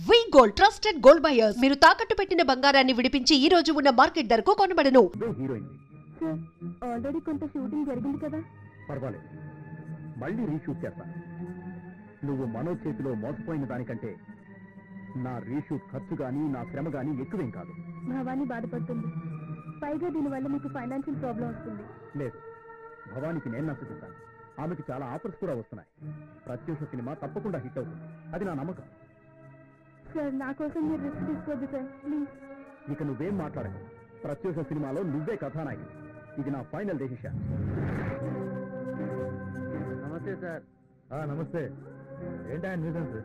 వి gold trusted gold buyers మీరు తాకట్టు పెట్టిన బంగారాన్ని విడిపించి ఈ రోజు ఉన్న మార్కెట్ ధరకు కొనబడను. హీరోయిన్ ఆల్రెడీ కొంత షూటింగ్ జరిగింది కదా. పర్వాలేదు, మళ్ళీ రీషూట్ చేస్తా. నువ్వు మనోజ్ చేతిలో మోసపోయిన దానికంటే నా రీషూట్ ఖర్చు గానీ నా శ్రమ గానీ ఎక్కువేం కాదు. భవానీ బాధపడుతుంది, పైగా దీనివల్ల మీకు ఫైనాన్షియల్ ప్రాబ్లం వస్తుంది. లేదు, భవానికి నేను నచ్చుతాను. ఆమెకి చాలా ఆఫర్స్ కూడా వస్తున్నాయి. ప్రత్యూష సినిమా తప్పకుండా హిట్ అవుతుంది, అది నా నమ్మకం. సార్, నా కోసం మీరు రిస్క్ తీసుకోవద్దు సార్, ప్లీజ్. ఇక నువ్వేం మాట్లాడకు. ప్రత్యూష సినిమాలో నువ్వే కథానాయకుడు. ఇది నా ఫైనల్ డెసిషన్. నమస్తే సార్. నమస్తే. ఏంటా న్యూసెన్స్?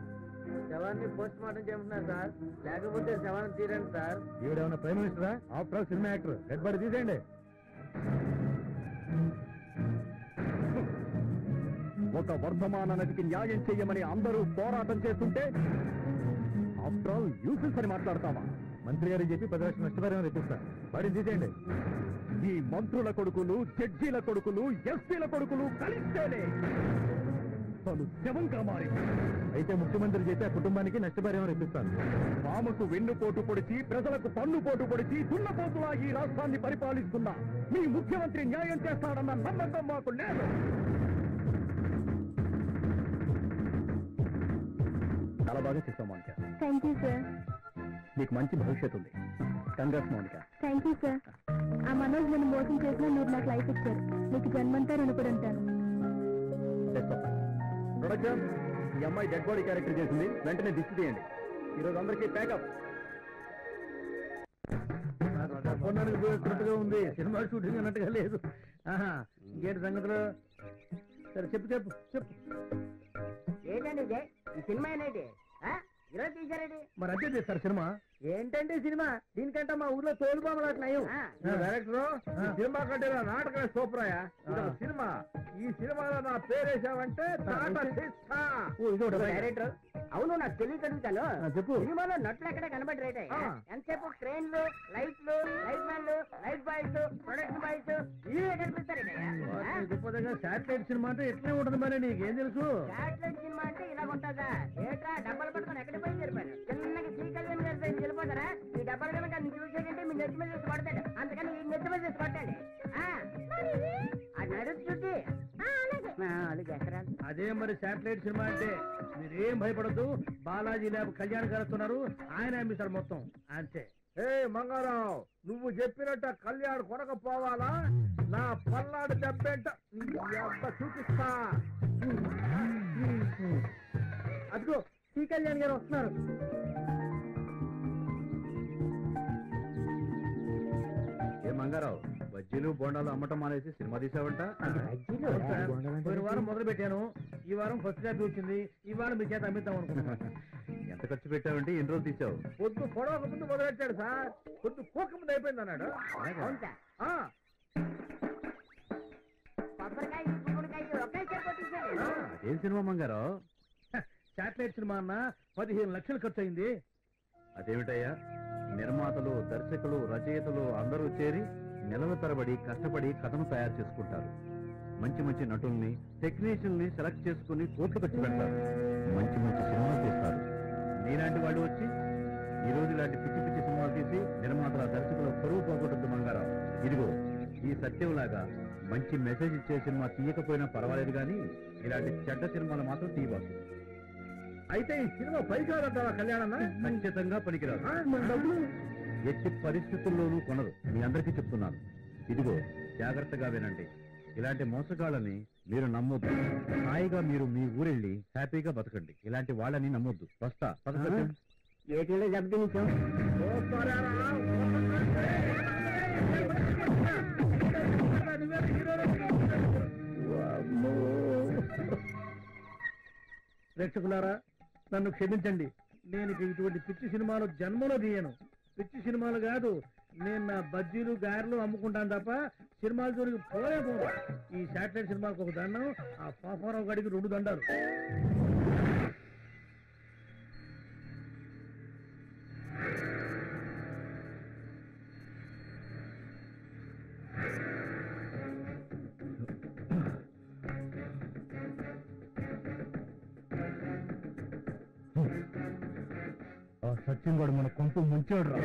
శవాన్ని పోస్ట్ మార్టం చేయమంటున్నారు సార్, లేకపోతే శవాన్ని తీరండి సార్. ఈవిడేమన్నా ప్రైమ్ మినిస్టరా? After all cinema actor. Dead body తీసేయండి. ఒక వర్ధమాన నటికి న్యాయం చెయ్యమని అందరూ పోరాటం చేస్తుంటే ఆఫ్టర్ ఆల్ యూసెన్స్ అని మాట్లాడతావా? మంత్రి గారికి చెప్పి 10 లక్షల నష్టపరిహారం ఇప్పిస్తారు. బాడీని తీసేయండి. ఈ మంత్రుల కొడుకులు, జడ్జీల కొడుకులు, ఎస్పీల కొడుకులు కలిస్తేనే తను శవంగా మారి. అయితే ముఖ్యమంత్రి చేస్తే ఆ కుటుంబానికి నష్టపరిహారం ఇప్పిస్తాను. పాముకు వెన్నుపోటు పొడిచి, ప్రజలకు పన్నుపోటు పొడిచి, దున్నపోతులా ఈ రాష్ట్రాన్ని పరిపాలిస్తున్నా మీ ముఖ్యమంత్రి న్యాయం చేస్తాడన్న నమ్మకం మాకు లేదు. చాలా బాగా చేస్తాం మౌనిక. Thank you sir. నీకు మంచి భవిష్యత్తు ఉంది. Congrats Mounika. Thank you sir. ఆ మనోజ్ నన్ను మోసం చేసినా మీరు నాకు లైఫ్ ఇచ్చారు. మీకు జన్మంతా రుణపడి ఉంటాను. ప్రొడక్షన్, ఈ అమ్మాయి డెడ్ బాడీ క్యారెక్టర్ చేసింది. వెంటనే దిష్టి తీయండి. ఈరోజు అందరికీ ప్యాకప్. పోయినట్టుగా ఉంది, సినిమా షూటింగ్ అన్నట్టుగా లేదు. ఇంకేంటి సంగతులు? సరే చెప్పు చెప్పు చెప్పు. ఏంటండి ఈ సినిమా ఏంటి? ఈరోజు తీశారండి. మరి అదే చేస్తారు సినిమా. ఏంటంటే సినిమా? దీనికంటే మా ఊర్లో తోలుబామలు అట్నాయి. డైరెక్టర్, సినిమా కంటే నాటకమే సూపరాయా. సినిమా, ఈ సినిమాలో నా పేరేసావంటే డైరెక్టర్. అవును, నాకు తెలియక అడుగుతాను. చెప్పు. సినిమాలో నటులు ఎక్కడ కనబడి ఎంతసేపు ట్రైన్లు, లైట్లు, లైట్ మ్యాన్లు, లైట్ బాయ్స్, ప్రొడక్షన్ బాయ్స్ ఇవే కనిపిస్తారు. శాటిలైట్ సినిమా అంటే ఎట్లే ఉంటుంది మరి, నీకేం తెలుసు? శాటిలైట్ సినిమా అంటే ఇలా ఉంటుందా? ఏట్రా డబ్బాలు పట్టుకుని ఎక్కడ పోయి జరిపారు? చిన్నగా శ్రీకళ్యాణ్ గారి సైడ్ వెళ్ళిపోతారా? ఈ డబ్బాలు కనుక చూసేకంటే మీ నెత్తి మీద చేసి పడతాడు. అందుకని ఈ నెత్తి మీద చేసి పట్టాలి. అది నడుచు చుట్టి అదే మరి శాటిలైట్ సినిమా అంటే. మీరేం భయపడద్దు. బాలాజీ ల్యాబ్ కళ్యాణ్ గారు వస్తున్నారు, ఆయన అమ్మిస్తారు మొత్తం అంతే. ఏ మంగారావు, నువ్వు చెప్పినట్టు కళ్యాణ్ కొనకపోవాలా? నా పల్నాడు దెబ్బేంట చూపిస్తా. అదిగో శ్రీ కళ్యాణ్ గారు వస్తున్నారు. ఏ మంగారావు, బజ్జీలు బోండాలు అమ్మటం మానేసి సినిమా తీసావంట? పోయిన వారం మొదలు పెట్టాను, ఈ వారం ఫస్ట్ కాపీ వచ్చింది. ఈ వారం మీ చేత అమ్మిద్దాం అనుకున్నాను. ఎంత ఖర్చు పెట్టావంటే ఎన్ని రోజులు తీసావు? పొద్దు పొడవక ముందు మొదలెట్టాడు సార్, పొద్దు కోక ముందు అయిపోయింది అన్నాడు. ఏం సినిమా మంగారావు? శాటిలైట్ సినిమా అన్న 15 లక్షలు ఖర్చు అయింది. అదేమిటయ్యా, నిర్మాతలు, దర్శకులు, రచయితలు అందరూ చేరి నెలల తరబడి కష్టపడి కథను తయారు చేసుకుంటారు. మంచి మంచి నటుల్ని, టెక్నీషియన్ని సెలెక్ట్ చేసుకుని కోట్లు ఖర్చు పెడతారు. మంచి మంచి సినిమాలు తీస్తారు. నీలాంటి వాళ్ళు వచ్చి ఈ రోజు ఇలాంటి పిచ్చి పిచ్చి సినిమాలు తీసి నిర్మాతల, దర్శకుల పరువు పోగొట్టద్దు మంగారావు. ఇదిగో ఈ సత్యంలాగా మంచి మెసేజ్ ఇచ్చే సినిమా తీయకపోయినా పర్వాలేదు, కానీ ఇలాంటి చెడ్డ సినిమాలు మాత్రం తీయవచ్చు. అయితే ఈ సినిమా పనికిరాదంటారా కళ్యాణ్? ఖచ్చితంగా పనికిరాదు. ఎట్టి పరిస్థితుల్లోనూ కొనరు. మీ అందరికీ చెప్తున్నాను. ఇదిగో జాగ్రత్తగా వినండి. ఇలాంటి మోసగాళ్ళని మీరు నమ్మొద్దు. హాయిగా మీరు మీ ఊరెళ్ళి హ్యాపీగా బతకండి. ఇలాంటి వాళ్ళని నమ్మొద్దు. వస్తా. ఏటీలో చెప్తా. ప్రేక్షకులారా, నన్ను క్షమించండి. నేను ఇటువంటి పిచ్చి సినిమాలు జన్మలో తీయను. పిచ్చి సినిమాలు కాదు, నేను నా బజ్జీలు, గారెలు అమ్ముకుంటాను తప్ప సినిమాల జోలికి పోలే. ఈ శాటిలైట్ సినిమాకి ఒక దండం, ఆ పాపారావు గడికి 2 దండాలు. సచిన్ గడు మన కొంత ముంచాడు రా.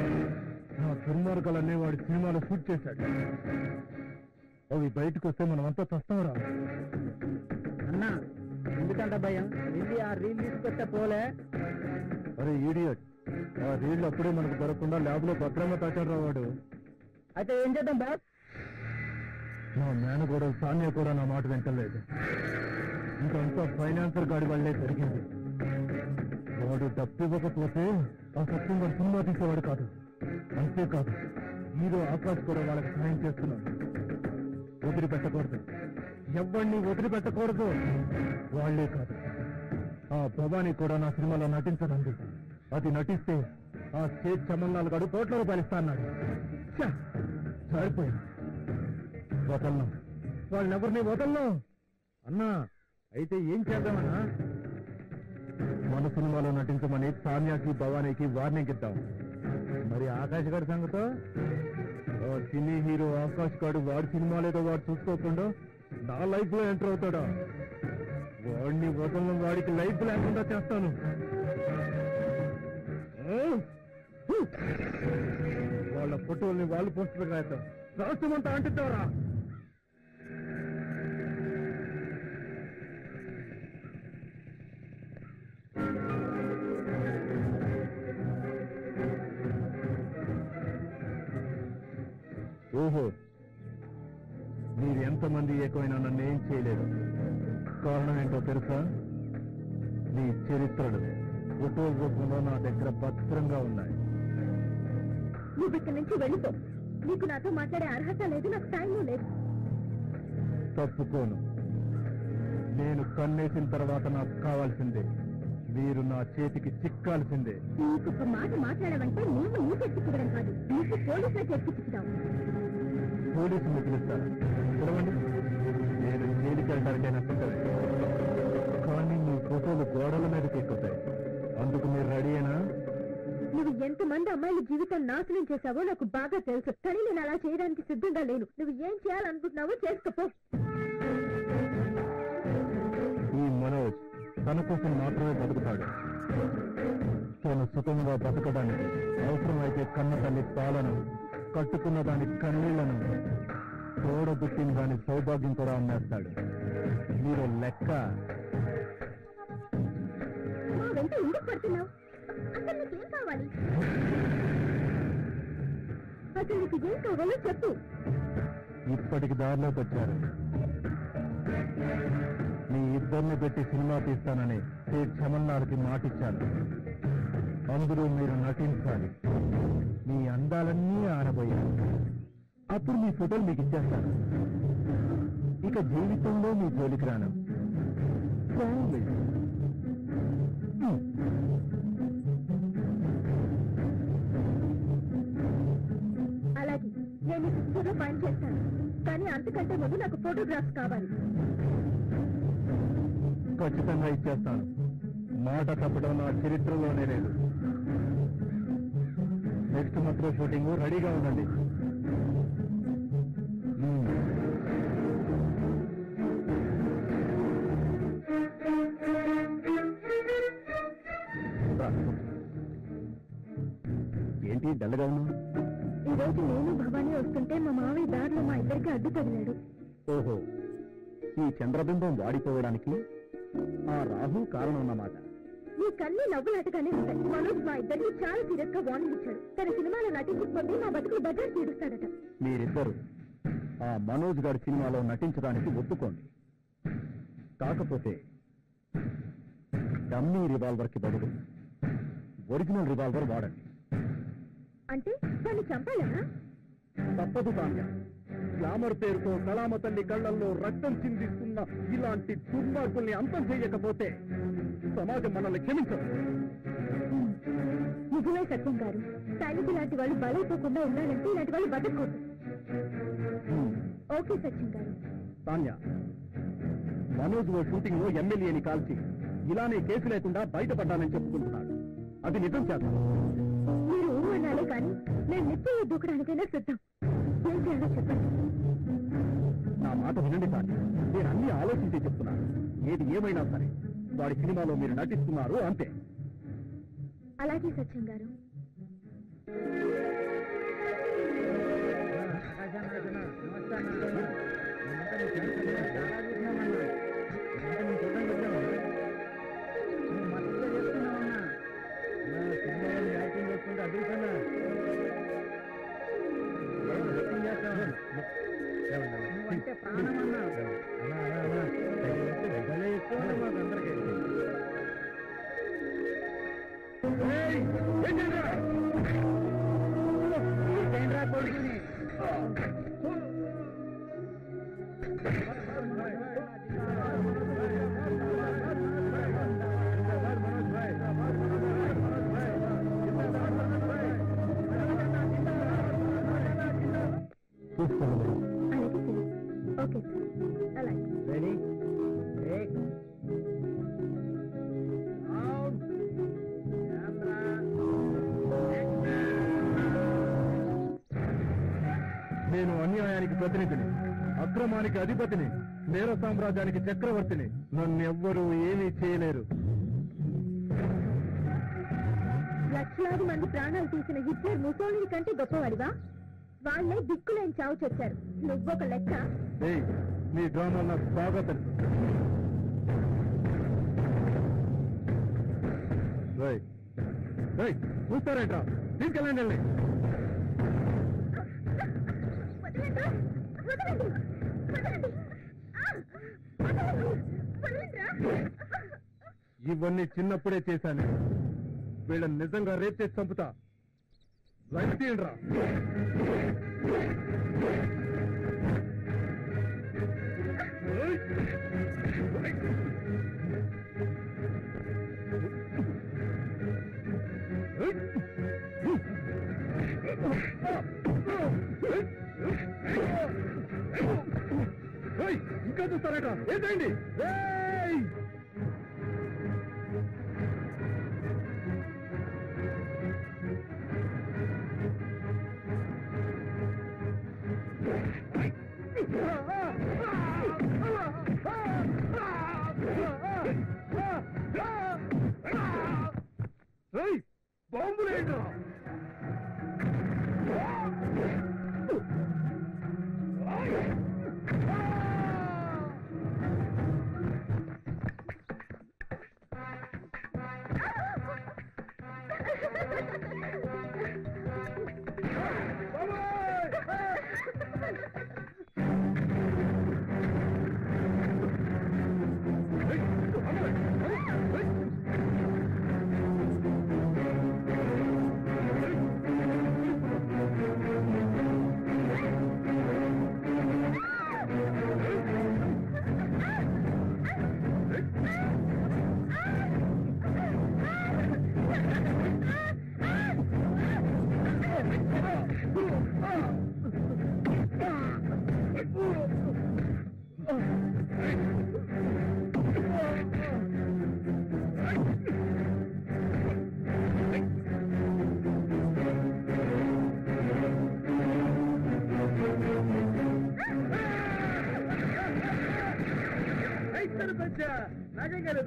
నా దుర్మార్గాలన్నీ వాడి సినిమాలో షూట్ చేశాడు. అవి బయటకు వస్తే మనమంతా చస్తాంరా. అన్నా ఎందుకంట భయం? ఇది ఆ రీల్ తీసుకొస్తే పోలే. అరే ఈడియట్, ఆ రీళ్లు అప్పుడే మనకు దొరకకుండా ల్యాబ్ లో భద్రంగా తాచాడు రా వాడు. అయితే ఏం చేద్దాం బాస్? నా మేనగోడ సాన్య కూడా నా మాట వింటలేదు. ఇంకంతా ఫైనాన్సర్ గాడి వల్లే జరిగింది. వాడు డబ్బు ఇవ్వకపోతే ఆ సత్యం వాడు సినిమా తీసేవాడు కాదు. అంతేకాదు, హీరో ఆకాష్ కూడా వాళ్ళకి సహాయం చేస్తున్నాడు. వదిలిపెట్టకూడదు, ఎవరిని వదిలిపెట్టకూడదు. వాళ్లే కాదు, ఆ భవానీ కూడా నా సినిమాలో నటించనుంది. అది నటిస్తే ఆ స్టేట్ చమన్నాలు గడు కోట్ల రూపాయలు ఇస్తా అన్నాడు. సరిపోయింది, వదలను, వాళ్ళెవరిని వదలను. అన్నా అయితే ఏం చేద్దామన్నా? మన సినిమాలో నటించమని సాన్యాకి భవానీకి వార్నింగ్ ఇద్దాం. మరి ఆకాష్ గారి సంగతో? సినీ హీరో ఆకాష్ గారు వాడి సినిమాలేదో వాడు చూసుకోకుండా నా లైఫ్ లో ఎంటర్ అవుతాడా? వాడిని వదలను, వాడికి లైఫ్ లేకుండా చేస్తాను. వాళ్ళ ఫోటోల్ని వాళ్ళు పోస్టులు కాయతాం, రాష్ట్రమంతా అంటిద్దారా. ఓహో, మీరు ఎంతమంది ఎక్కువైనా నన్ను ఏం చేయలేదు. కారణం ఏంటో తెలుసా? నీ చరిత్రలు ఫోటోల రూపంలో నా దగ్గర భద్రంగా ఉన్నాయి. నువ్వు ఇక్కడి నుంచి వెళ్ళిపో. నీకు నాతో మాట్లాడే అర్హత లేదు, నాకు టైము లేదు. తప్పుకోను. నేను కన్నేసిన తర్వాత నాకు కావాల్సిందే. మీరు నా చేతికి చిక్కాల్సిందే. నీకు ఒక మాట మాట్లాడమంటే నేను నీ చెక్కించడం కాదు, నీకు పోలీసులో చెక్కించుతావు. పోలీసులు పిలుస్తారా? పిలవండి, నేను జైలుకి వెళ్ళడానికైనా సిద్ధమే. కానీ మీ ఫోటోలు గోడల మీదకి ఎక్కుతాయి. అందుకు మీరు రెడీ అయినా? నువ్వు ఎంతమంది అమ్మాయిల జీవితం నాశనం చేశావో నాకు బాగా తెలుసు, కానీ నేను అలా చేయడానికి సిద్ధంగా లేను. నువ్వు ఏం చేయాలనుకుంటున్నావో చేసుకోపో. ఈ మనోజ్ తన కోసం మాత్రమే బతుకుతాడు. తను సుఖంగా బతకడానికి అవసరమైతే కన్న తల్లి పాలను, కట్టుకున్న దాని కన్నీళ్లను, తోడబుట్టిన దాని సౌభాగ్యం కూడా అమ్మేస్తాడు. మీరు లెక్క. మా వెంట ఎందుకు పడుతున్నావు? అసలు నీకేం కావాలి? అసలు నీకు ఏం కావాలో చెప్పు. ఇప్పటికి దారిలోకి వచ్చారు. మీ ఇద్దరిని పెట్టి సినిమా తీస్తానని చమన్నాలకి మాటిచ్చాను. అందులో మీరు నటించాలి. మీ అందాలన్నీ ఆనబోయారు. అప్పుడు మీ ఫోటోలు మీకు ఇచ్చేస్తాను. ఇక జీవితంలో మీ జోలికి రాను. అలాగే నేను త్వరగా పని చేస్తాను, కానీ అంతకంటే ముందు నాకు ఫోటోగ్రాఫ్స్ కావాలి. ఖచ్చితంగా ఇచ్చేస్తాను. మాట తప్పడం నా చరిత్రలోనే లేదు. నెక్స్ట్ మంత్ లో షూటింగ్ రెడీగా ఉండండి. ఏంటి డల్గా ఉన్నావు? ఈ రోజు నేను భవానీ వస్తుంటే మా మావయ్య దారిలో మా ఇద్దరికి అడ్డు తగిలాడు. ఓహో, ఈ చంద్రబింబం వాడిపోవడానికి ఆ రాహు కారణం అన్నమాట. నీ కన్నీ నవ్వులాటగానే ఉంటాయి. మనోజ్ మా ఇద్దరికి చాలా సీరియస్ గా వార్నింగ్ ఇచ్చాడు. తన సినిమాలో నటించకపోతే మా బతుకులు బజార్ తీరుస్తాడట. మీరిద్దరు ఆ మనోజ్ గారి సినిమాలో నటించడానికి ఒప్పుకోండి. కాకపోతే డమ్మీ రివాల్వర్ కి బదులు ఒరిజినల్ రివాల్వర్ వాడండి. అంటే దాన్ని చంపాలనా? తప్పదు కామ్య. గ్లామర్ పేరుతో కళామ తల్లి కళ్లల్లో రక్తం చిందిస్తున్న ఇలాంటి దుర్మార్గుల్ని అంతం చేయకపోతే సమాజం మనల్ని క్షమించదు. నిజమే సత్యం గారు. సైనికు లాంటి వాళ్ళు బలైపోకుండా ఉండాలంటే ఇలాంటి వాళ్ళు బతకూడదు. ఓకే సత్యం గారు. తాన్య, మనోజ్ ఓ షూటింగ్ లో ఎమ్మెల్యేని కాల్చి ఇలానే కేసు లేకుండా బయటపడ్డానని చెప్పుకుంటున్నాడు. అది నిజం చేద్దాం. మీరు అనాలే కానీ నేను నిత్యం దూకడానికైనా సిద్ధం. ఏం చేయాలో చెప్పండి. నా మాట వినండి తాన్య, నేను అన్ని ఆలోచించి చెప్తున్నాను. ఏది ఏమైనా సరే వాడి సినిమాలో మీరు నటిస్తున్నారు అంతే. అలాగే సత్యం గారు. అంటే ప్రాణం అన్నా కొడుకుని ఓకే అలాగే. రెడీ నేను అన్యాయానికి ప్రతినిధిని, అక్రమానికి అధిపతిని, నేర సామ్రాజ్యానికి చక్రవర్తిని. నన్నెవ్వరూ ఏమీ చేయలేరు. లక్షలాది మంది ప్రాణాలు తీసిన హిట్లర్ ముసోలిని కంటే గొప్పవాడివా? వాళ్ళే దిక్కులేని చావు చచ్చారు. నువ్వొక లెక్క. ఏయ్, నీ డ్రామా నాకు బాగా తెలుసు. చూస్తారేంట్రా? తీసుకెళ్ళండి వెళ్ళి. ఇవన్నీ చిన్నప్పుడే చేశాను. వీళ్ళని నిజంగా రేప్ చేసి చంపుతా. లైఫ్ తీయండిరా. ఇంకా చూస్తారట. ఏంటండి? బాంబులేంటో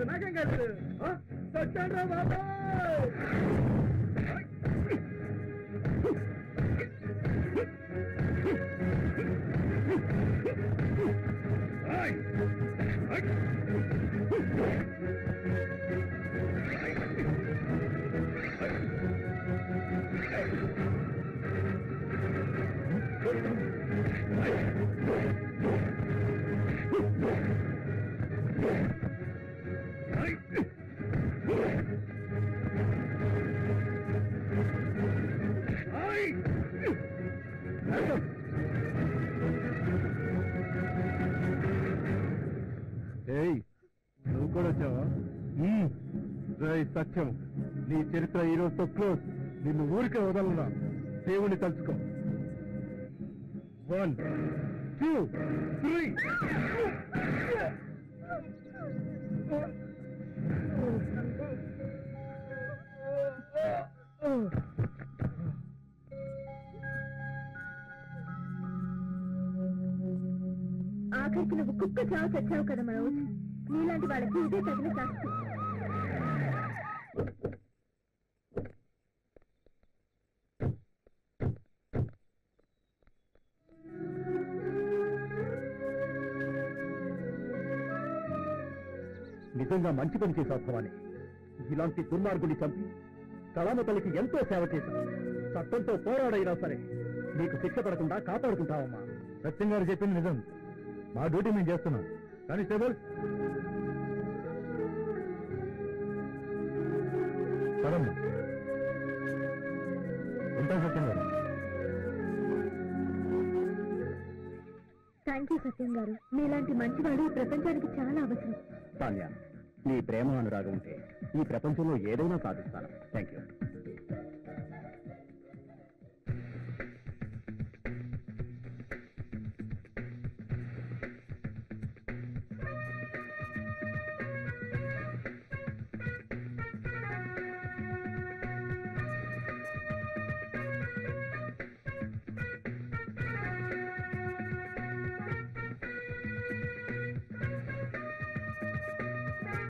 నాకేం కాలేదు. సత్యంరా బాబా. నువ్వు కూడా వచ్చావా? సత్యం, నీ చరిత్ర ఈ రోజుతో క్లోజ్. నిన్ను ఊరికే వదలనా. దేవుణ్ణి తలుచుకో. 1 2 3. ఆఖరికి నువ్వు కుక్క చావు చచ్చావు కదా మనోజ్. నీలాంటి వాళ్ళకి ఇదే తగిన శాస్త్రం. నిజంగా మంచి పని చేశావు భవాని. ఇలాంటి దుర్మార్గుని చంపి కళామ తల్లికి ఎంతో సేవ చేశావు. చట్టంతో పోరాడైనా సరే నీకు శిక్ష పడకుండా కాపాడుకుంటావమ్మా. సత్యం గారు చెప్పింది నిజం. మా డ్యూటీ మేము చేస్తున్నాం. కానిస్టేబుల్ పదమ్మా. ఉంటా సత్యం గారు. థ్యాంక్ యూ సత్యం గారు. మీలాంటి మంచివాడు ఈ ప్రపంచానికి చాలా అవసరం. తాన్యా, నీ ప్రేమ అనురాగం ఉంటే ఈ ప్రపంచంలో ఏదైనా సాధిస్తాను. Thank you.